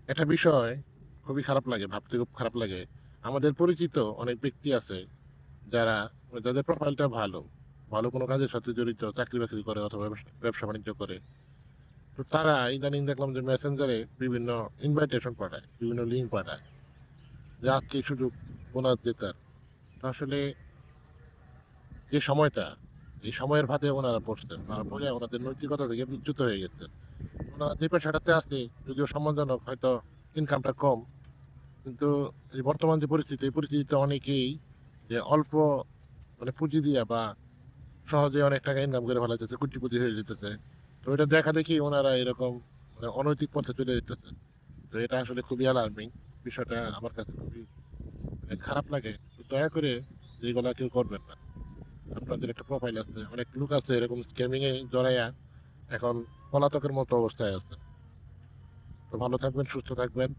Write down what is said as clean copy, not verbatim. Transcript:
একটা বিষয় খুবই খারাপ লাগে, ভাবতে খুব খারাপ লাগে। আমাদের পরিচিত অনেক ব্যক্তি আছে যারা যাদের প্রোফাইলটা ভালো, ভালো কোনো কাজের সাথে জড়িত, চাকরি-বাকরি করে অথবা ব্যবসা-বাণিজ্য করে। তো তারা ইদানিং দেখলাম যে মেসেঞ্জারে বিভিন্ন ইনভাইটেশন পাঠায়, বিভিন্ন লিঙ্ক পাঠায় যে আজকে এই সুযোগ বোনাস জেতার। তো আসলে যে সময়টা, এই সময়ের ফাঁদে ওনারা পড়ছেন। আর পড়ে ওনাদের নৈতিকতা থেকে বিচ্যুত হয়ে গেছেন। ওনারা যে পেশাটাতে আছে যদিও সম্মানজনক, হয়তো ইনকামটা কম। কিন্তু এই বর্তমান যে পরিস্থিতি, এই পরিস্থিতিতে অনেকেই যে অল্প মানে পুঁজি দিয়া বা সহজে অনেক টাকা ইনকাম করে ফেলাইতেছে, কোটিপতি হয়ে যেতেছে। তো এটা দেখা-দেখি ওনারা এরকম মানে অনৈতিক পথে চলে যেতেছে। তো এটা আসলে খুবই অ্যালার্মিং। বিষয়টা আমার কাছে খুবই মানে খারাপ লাগে। তো দয়া করে এগুলা কেউ করবেন না। আপনাদের একটা প্রোফাইল আছে, অনেক লোক আছে এরকম স্ক্যামিং এ জড়াইয়া এখন পলাতকের মতো অবস্থায় আছে। তো ভালো থাকবেন, সুস্থ থাকবেন।